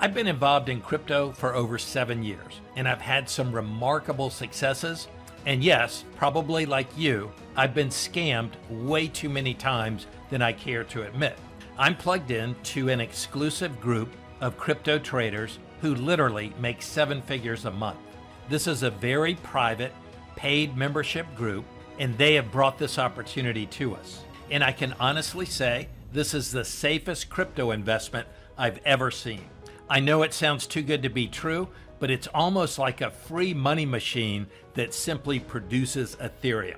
I've been involved in crypto for over 7 years, and I've had some remarkable successes. And yes, probably like you, I've been scammed way too many times than I care to admit. I'm plugged in to an exclusive group of crypto traders who literally make 7 figures a month. This is a very private, paid membership group, and they have brought this opportunity to us. And I can honestly say this is the safest crypto investment I've ever seen. I know it sounds too good to be true, but it's almost like a free money machine that simply produces Ethereum.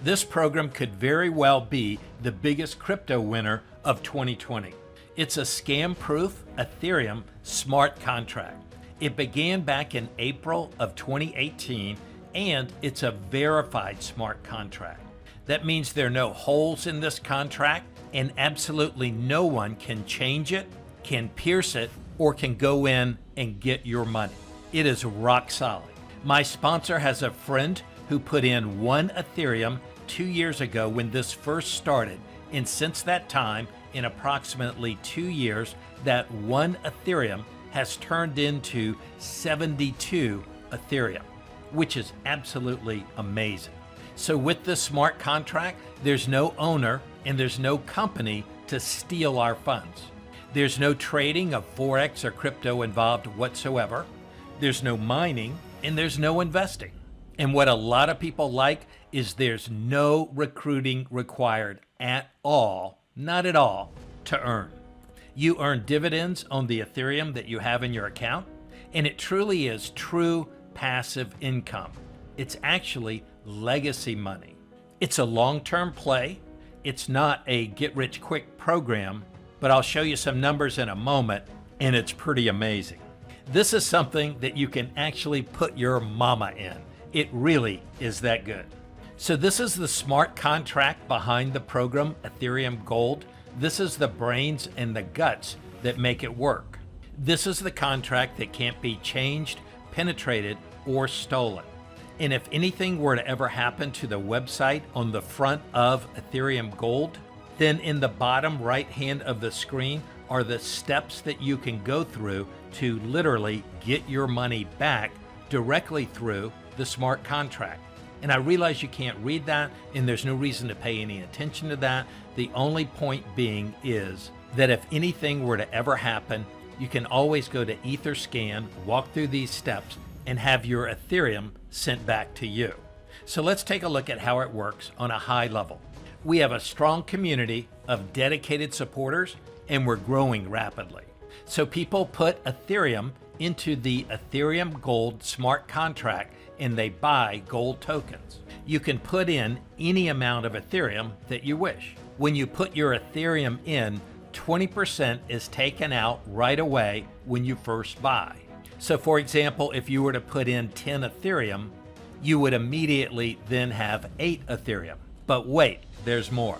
This program could very well be the biggest crypto winner of 2020. It's a scam-proof Ethereum smart contract. It began back in April of 2018, and it's a verified smart contract. That means there are no holes in this contract, and absolutely no one can change it, can pierce it, or can go in and get your money. It is rock solid. My sponsor has a friend who put in 1 Ethereum 2 years ago when this first started, and since that time, in approximately 2 years, that 1 Ethereum has turned into 72 Ethereum, which is absolutely amazing. So with this smart contract, there's no owner and there's no company to steal our funds. There's no trading of Forex or crypto involved whatsoever. There's no mining and there's no investing. And what a lot of people like is there's no recruiting required at all, not at all, to earn. You earn dividends on the Ethereum that you have in your account, and it truly is true passive income. It's actually legacy money. It's a long-term play. It's not a get-rich-quick program, but I'll show you some numbers in a moment, and it's pretty amazing. This is something that you can actually put your mama in. It really is that good. So this is the smart contract behind the program, Ethereum Gold. This is the brains and the guts that make it work. This is the contract that can't be changed, penetrated, or stolen. And if anything were to ever happen to the website on the front of Ethereum Gold, then in the bottom right hand of the screen are the steps that you can go through to literally get your money back directly through the smart contract. And I realize you can't read that, and there's no reason to pay any attention to that. The only point being is that if anything were to ever happen, you can always go to Etherscan, walk through these steps, and have your Ethereum sent back to you. So let's take a look at how it works on a high level. We have a strong community of dedicated supporters, and we're growing rapidly. So people put Ethereum into the Ethereum Gold smart contract, and they buy gold tokens. You can put in any amount of Ethereum that you wish. When you put your Ethereum in, 20% is taken out right away when you first buy. So for example, if you were to put in 10 Ethereum, you would immediately then have 8 Ethereum. But wait, there's more.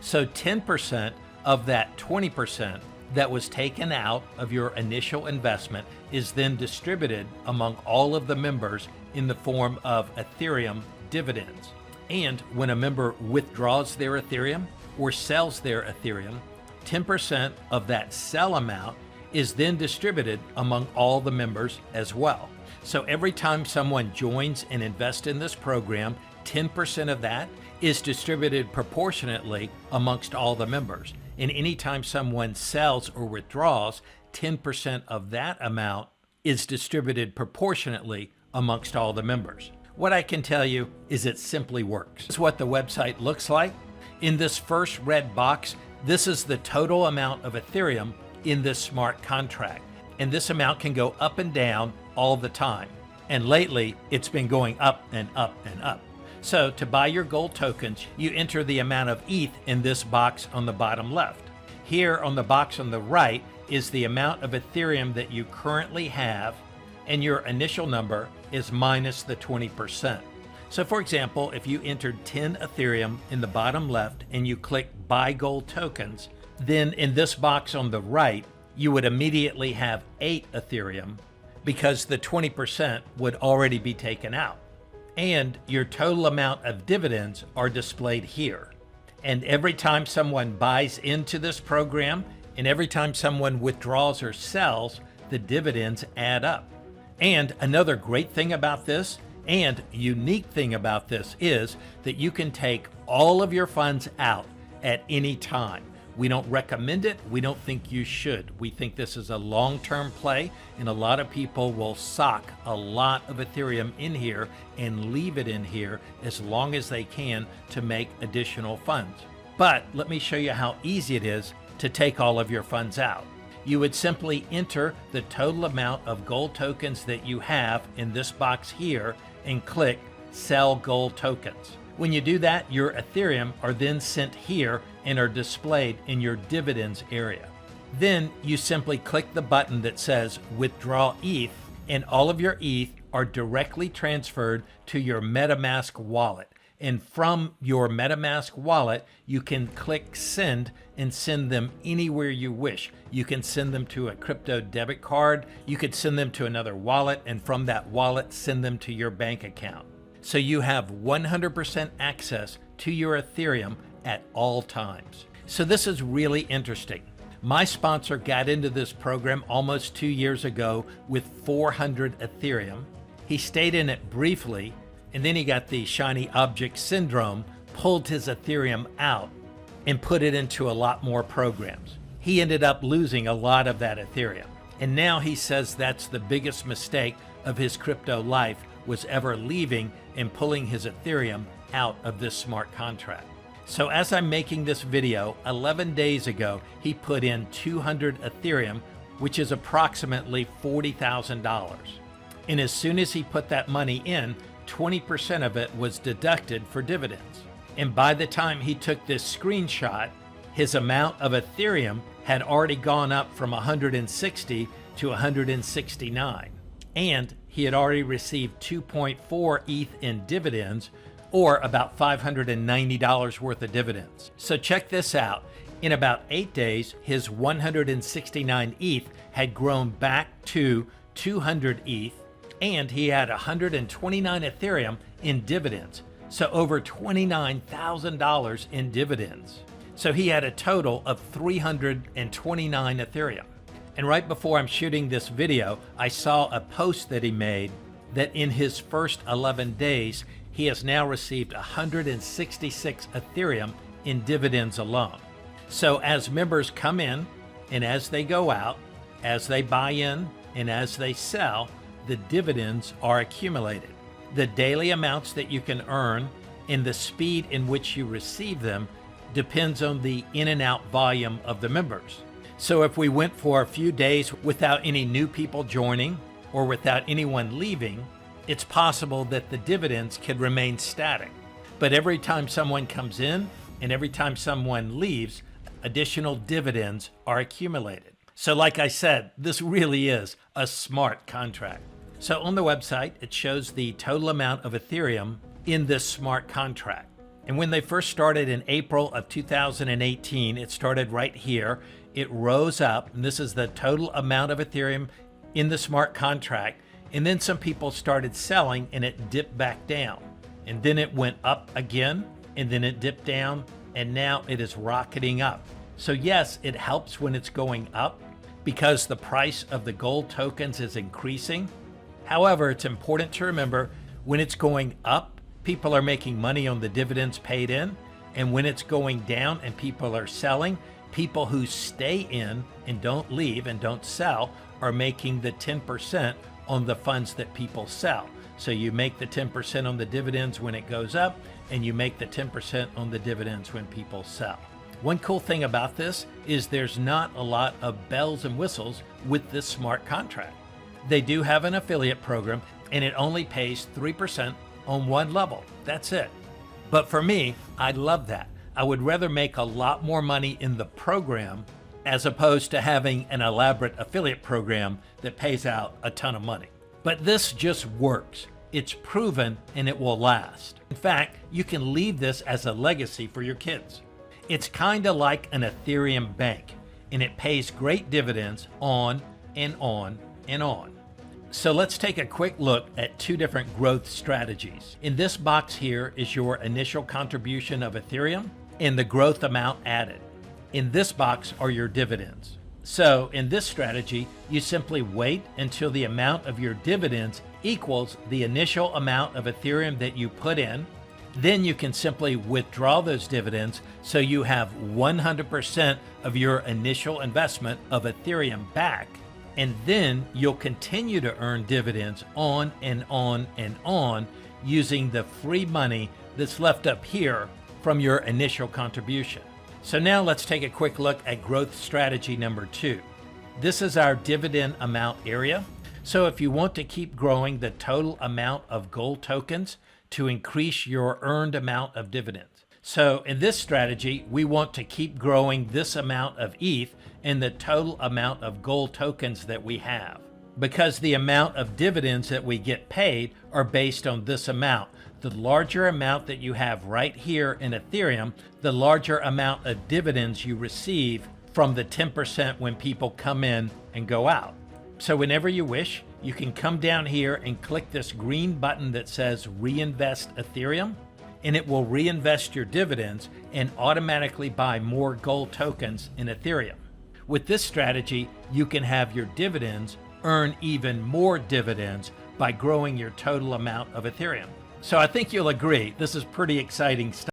So 10% of that 20% that was taken out of your initial investment is then distributed among all of the members in the form of Ethereum dividends. And when a member withdraws their Ethereum or sells their Ethereum, 10% of that sell amount is then distributed among all the members as well. So every time someone joins and invests in this program, 10% of that is distributed proportionately amongst all the members. And anytime someone sells or withdraws, 10% of that amount is distributed proportionately amongst all the members. What I can tell you is it simply works. This is what the website looks like. In this first red box, this is the total amount of Ethereum in this smart contract. And this amount can go up and down all the time. And lately, it's been going up and up and up. So to buy your gold tokens, you enter the amount of ETH in this box on the bottom left. Here on the box on the right is the amount of Ethereum that you currently have, and your initial number is minus the 20%. So for example, if you entered 10 Ethereum in the bottom left and you click buy gold tokens, then in this box on the right, you would immediately have 8 Ethereum because the 20% would already be taken out. And your total amount of dividends are displayed here. And every time someone buys into this program and every time someone withdraws or sells, the dividends add up. And another great thing about this and unique thing about this is that you can take all of your funds out at any time. We don't recommend it. We don't think you should. We think this is a long-term play, and a lot of people will sock a lot of Ethereum in here and leave it in here as long as they can to make additional funds. But let me show you how easy it is to take all of your funds out. You would simply enter the total amount of gold tokens that you have in this box here and click Sell Gold Tokens. When you do that, your Ethereum are then sent here and are displayed in your dividends area. Then you simply click the button that says Withdraw ETH, and all of your ETH are directly transferred to your Metamask wallet. And from your Metamask wallet, you can click Send and send them anywhere you wish. You can send them to a crypto debit card. You could send them to another wallet, and from that wallet, send them to your bank account. So you have 100% access to your Ethereum at all times. So this is really interesting. My sponsor got into this program almost 2 years ago with 400 Ethereum. He stayed in it briefly, and then he got the shiny object syndrome, pulled his Ethereum out, and put it into a lot more programs. He ended up losing a lot of that Ethereum. And now he says that's the biggest mistake of his crypto life, was ever leaving and pulling his Ethereum out of this smart contract. So as I'm making this video, 11 days ago, he put in 200 Ethereum, which is approximately $40,000. And as soon as he put that money in, 20% of it was deducted for dividends. And by the time he took this screenshot, his amount of Ethereum had already gone up from 160 to 169. And he had already received 2.4 ETH in dividends, or about $590 worth of dividends. So check this out. In about 8 days, his 169 ETH had grown back to 200 ETH, and he had 129 Ethereum in dividends. So over $29,000 in dividends. So he had a total of 329 Ethereum. And right before I'm shooting this video, I saw a post that he made that in his first 11 days, he has now received 166 Ethereum in dividends alone. So as members come in and as they go out, as they buy in and as they sell, the dividends are accumulated. The daily amounts that you can earn and the speed in which you receive them depends on the in and out volume of the members. So if we went for a few days without any new people joining or without anyone leaving, it's possible that the dividends could remain static. But every time someone comes in and every time someone leaves, additional dividends are accumulated. So like I said, this really is a smart contract. So on the website, it shows the total amount of Ethereum in this smart contract. And when they first started in April of 2018, it started right here. It rose up, and this is the total amount of Ethereum in the smart contract. And then some people started selling and it dipped back down. And then it went up again, and then it dipped down, and now it is rocketing up. So yes, it helps when it's going up because the price of the gold tokens is increasing. However, it's important to remember when it's going up, people are making money on the dividends paid in. And when it's going down and people are selling, people who stay in and don't leave and don't sell are making the 10% on the funds that people sell. So you make the 10% on the dividends when it goes up, and you make the 10% on the dividends when people sell. One cool thing about this is there's not a lot of bells and whistles with this smart contract. They do have an affiliate program, and it only pays 3% on one level. That's it. But for me, I love that. I would rather make a lot more money in the program as opposed to having an elaborate affiliate program that pays out a ton of money. But this just works. It's proven and it will last. In fact, you can leave this as a legacy for your kids. It's kind of like an Ethereum bank, and it pays great dividends on and on and on. So let's take a quick look at two different growth strategies. In this box here is your initial contribution of Ethereum and the growth amount added. In this box are your dividends. So in this strategy, you simply wait until the amount of your dividends equals the initial amount of Ethereum that you put in. Then you can simply withdraw those dividends so you have 100% of your initial investment of Ethereum back. And then you'll continue to earn dividends on and on and on using the free money that's left up here from your initial contribution. So now let's take a quick look at growth strategy number 2. This is our dividend amount area. So if you want to keep growing the total amount of gold tokens to increase your earned amount of dividends. So in this strategy, we want to keep growing this amount of ETH and the total amount of gold tokens that we have, because the amount of dividends that we get paid are based on this amount. The larger amount that you have right here in Ethereum, the larger amount of dividends you receive from the 10% when people come in and go out. So whenever you wish, you can come down here and click this green button that says Reinvest Ethereum, and it will reinvest your dividends and automatically buy more gold tokens in Ethereum. With this strategy, you can have your dividends earn even more dividends by growing your total amount of Ethereum. So I think you'll agree, this is pretty exciting stuff.